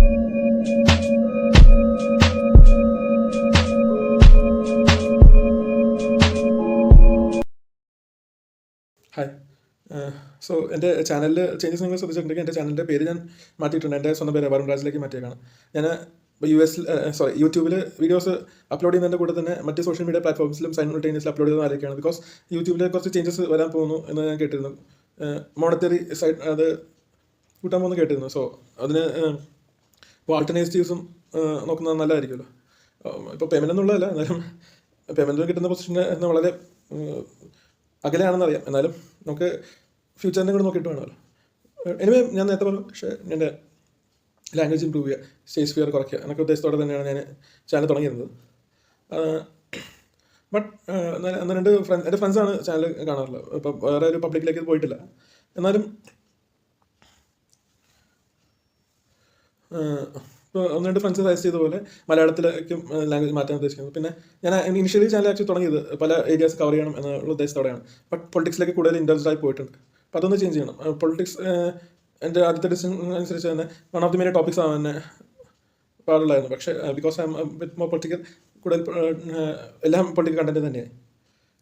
Hi. So എൻ്റെ ചാനലിൽ changes നിങ്ങൾ ശ്രദ്ധിച്ചിട്ടുണ്ടെങ്കിൽ എൻ്റെ ചാനലിൻ്റെ പേര് ഞാൻ മാറ്റിയിട്ടുണ്ട്. എൻ്റെ സ്വന്തം പേര് വരുൺ രാജിലേക്ക് മാറ്റിയേക്കാണ്. ഞാൻ യൂട്യൂബിൽ വീഡിയോസ് അപ്ലോഡ് ചെയ്യുന്നതിൻ്റെ കൂടെ തന്നെ മറ്റ് സോഷ്യൽ മീഡിയ പ്ലാറ്റ്ഫോംസിലും സൈമൾട്ടേനിയസ്ലി അപ്ലോഡ് ചെയ്യുന്ന ആരൊക്കെയാണ്. ബിക്കോസ് യൂട്യൂബിൽ കുറച്ച് ചേഞ്ചസ് വരാൻ പോകുന്നു എന്ന് ഞാൻ കേട്ടിരുന്നു. മോണിറ്ററി സൈഡ് അത് കൂട്ടാൻ പോകുന്നു കേട്ടിരുന്നു. സോ അതിന് ഇപ്പോൾ ആൾട്ടർനേറ്റീവ്സും നോക്കുന്നത് നല്ലതായിരിക്കുമല്ലോ. ഇപ്പോൾ പേയ്മെൻ്റ് എന്നുള്ളതല്ല, എന്നാലും പേയ്മെൻറ്റ് കിട്ടുന്ന പൊസിഷന് വളരെ അകലെയാണെന്നറിയാം. എന്നാലും നമുക്ക് ഫ്യൂച്ചറിനെ കൂടെ നോക്കിയിട്ട് വേണമല്ലോ. എനിവേ ഞാൻ നേരത്തെ പറഞ്ഞു, പക്ഷേ എൻ്റെ ലാംഗ്വേജ് ഇമ്പ്രൂവ് ചെയ്യുക, സ്റ്റേജ് ഫിയർ കുറയ്ക്കുക എന്നൊക്കെ ഉദ്ദേശത്തോടെ തന്നെയാണ് ഞാൻ ചാനൽ തുടങ്ങിയിരുന്നത്. ബട്ട് രണ്ട് എൻ്റെ ഫ്രണ്ട്സാണ് ചാനൽ കാണാറുള്ളത്. ഇപ്പം വേറെ ഒരു പബ്ലിക്കിലേക്ക് പോയിട്ടില്ല. എന്നാലും ഇപ്പോൾ ഒന്ന് രണ്ട് ഫ്രണ്ട്സ് സജസ്റ്റ് ചെയ്ത പോലെ മലയാളത്തിലേക്കും ലാംഗ്വേജ് മാറ്റാൻ ഉദ്ദേശിക്കുന്നത്. പിന്നെ ഞാൻ ഇനിഷ്യലി ചാനൽ ആക്ച്വലി തുടങ്ങിയത് പല ഏരിയാസ് കവർ ചെയ്യണം എന്നുള്ള ഉദ്ദേശത്തോടെയാണ്. ബട്ട് പൊളിറ്റിക്സിലേക്ക് കൂടുതൽ ഇൻട്രസ്റ്റ് ആയി പോയിട്ടുണ്ട്. അപ്പോൾ അതൊന്ന് ചേഞ്ച് ചെയ്യണം. പൊളിറ്റിക്സ് എൻ്റെ ആദ്യത്തെ ഡിസിഷൻ അനുസരിച്ച് തന്നെ one of the main topics ആവാൻ തന്നെ പാടുള്ളായിരുന്നു. പക്ഷേ because I M with more political, കൂടുതൽ എല്ലാം പൊളിറ്റിക്കൽ കണ്ടൻറ്റ് തന്നെയായി.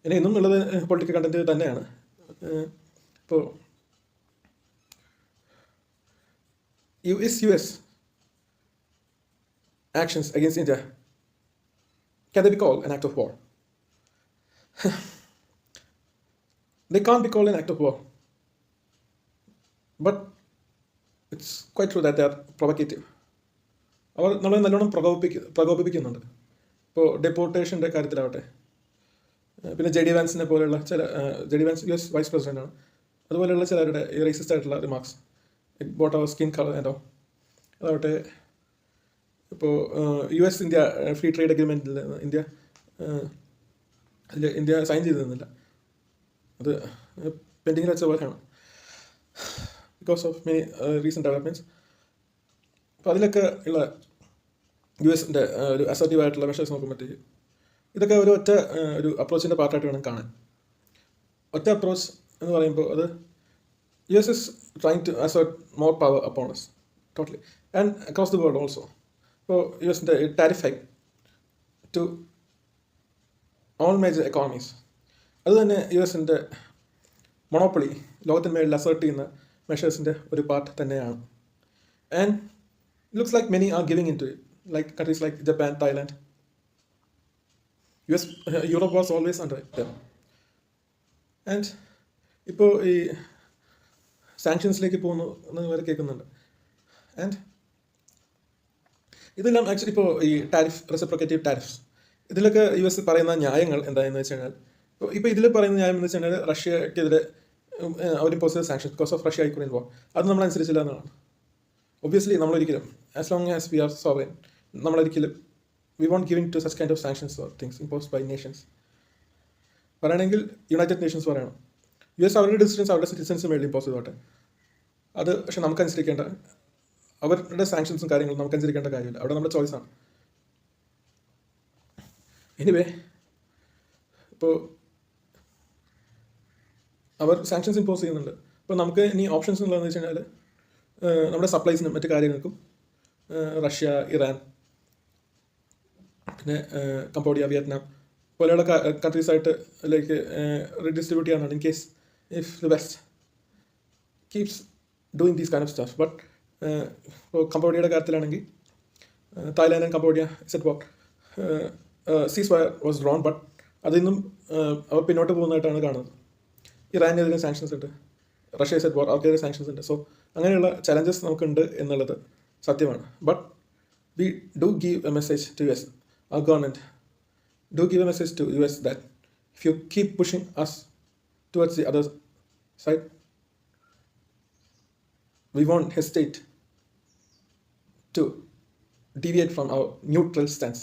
ഇനി ഇന്നും ഉള്ളത് പൊളിറ്റിക്കൽ കണ്ടൻറ്റ് തന്നെയാണ്. ഇപ്പോൾ US actions against India, can they be called an act of war? They can't be called an act of war, but it's quite true that they are provocative. അവർ നമ്മളെ നല്ലോണം പ്രകോപിപ്പിക്കുന്നുണ്ട്. ഇപ്പോൾ ഡെപ്പോർട്ടേഷൻ്റെ കാര്യത്തിലാവട്ടെ, പിന്നെ JD വാൻസിനെ പോലെയുള്ള ചില JD Vance US vice പ്രസിഡൻ്റാണ്, അതുപോലെയുള്ള ചിലരുടെ ഈ റേസിസ്റ്റ് ആയിട്ടുള്ള റിമാർക്സ്, ഇറ്റ് ബോട്ട് അവർ സ്കിൻ കളർ ആൻഡ് അതാവട്ടെ. ഇപ്പോൾ US ഇന്ത്യ ഫ്രീ ട്രേഡ് അഗ്രിമെൻറ്റിൽ ഇന്ത്യ സൈൻ ചെയ്തിരുന്നില്ല. അത് പെൻഡിങ്ങിൽ വെച്ച പോലെയാണ് because of many recent developments. അപ്പോൾ അതിലൊക്കെ ഉള്ള US-ൻ്റെ ഒരു അസർട്ടീവായിട്ടുള്ള മെഷേഴ്സ് നോക്കുമ്പോഴത്തേക്ക് ഇതൊക്കെ ഒരു അപ്രോച്ചിൻ്റെ പാർട്ടായിട്ട് വേണം കാണാൻ. ഒറ്റ അപ്രോച്ച് എന്ന് പറയുമ്പോൾ അത് US is trying to assert more power upon us, totally, and across the world also. So US-ൻ്റെ tariff hike to all major economies, അത് തന്നെ US-ൻ്റെ മൊണോപ്പൊളി ലോകത്തിന്മേൽ അസേർട്ട് ചെയ്യുന്ന മെഷേഴ്സിൻ്റെ ഒരു പാർട്ട് തന്നെയാണ്. And looks like many are giving in to it, like countries like Japan, Thailand. Europe was always under them. ആൻഡ് ഇപ്പോൾ ഈ സാങ്ഷൻസിലേക്ക് പോകുന്നു എന്ന് വരെ കേൾക്കുന്നുണ്ട്. ആൻഡ് ഇതെല്ലാം ആക്ച്വലി ഇപ്പോൾ ഈ റെസിപ്രോക്കേറ്റീവ് ടാരിഫ്സ്, ഇതിലൊക്കെ US പറയുന്ന ന്യായങ്ങൾ എന്താണെന്ന് വെച്ച് കഴിഞ്ഞാൽ, ഇപ്പോൾ ഇതിൽ പറയുന്ന ന്യായം എന്ന് വെച്ച് കഴിഞ്ഞാൽ റഷ്യക്കെതിരെ അവർ ഇമ്പോസ് ചെയ്ത sanction because of Russia Ukraine war, അത് നമ്മളനുസരിച്ചില്ല എന്നാണ്. ഒബ്വിയസ്ലി നമ്മളൊരിക്കലും, as long as we are sovereign, നമ്മളൊരിക്കലും we won't giving to such kind of sanctions or things imposed by nations. പറയണമെങ്കിൽ യുണൈറ്റഡ് നേഷൻസ് പറയണം. US അവരുടെ ഡിസിഷൻസ് അവരുടെ സിറ്റിസൻസിന് വേണ്ടി ഇമ്പോസ് ചെയ്തോട്ടെ. അത് പക്ഷെ നമുക്കനുസരിക്കേണ്ട, അവരുടെ സാങ്ഷൻസും കാര്യങ്ങളും നമുക്കനുസരിക്കേണ്ട കാര്യമില്ല. അവിടെ നമ്മുടെ ചോയ്സാണ്. എനിവേ, ഇപ്പോൾ അവർ സാങ്ഷൻസ് ഇമ്പോസ് ചെയ്യുന്നുണ്ട്. അപ്പോൾ നമുക്ക് ഇനി ഓപ്ഷൻസ് ഉള്ളതെന്ന് വെച്ച് കഴിഞ്ഞാൽ നമ്മുടെ സപ്ലൈസിനും മറ്റു കാര്യങ്ങൾക്കും റഷ്യ, ഇറാൻ, പിന്നെ കംബോഡിയ, വിയറ്റ്നാം പോലെയുള്ള കൺട്രീസായിട്ട് ലൈക്ക് റീഡിസ്ട്രിബ്യൂട്ട് ചെയ്യാനാണ് in case if the west keeps doing these kind of stuff. But ഇപ്പോൾ കംബോഡിയയുടെ കാര്യത്തിലാണെങ്കിൽ Thailand and Cambodia set what ceasefire was drawn, but അതിന്നും അവർ പിന്നോട്ട് പോകുന്നതായിട്ടാണ് കാണുന്നത്. ഇറാനെതിരെ സാങ്ഷൻസ് ഉണ്ട്, റഷ്യ സെറ്റ് വാർ, അവർക്കെതിരെ സാങ്ഷൻസ് ഉണ്ട്. സോ അങ്ങനെയുള്ള ചലഞ്ചസ് നമുക്കുണ്ട് എന്നുള്ളത് സത്യമാണ്. But we do give a message to US, our government do give a message to US that if you keep pushing us towards the other side, we won't hesitate to deviate from our neutral stance.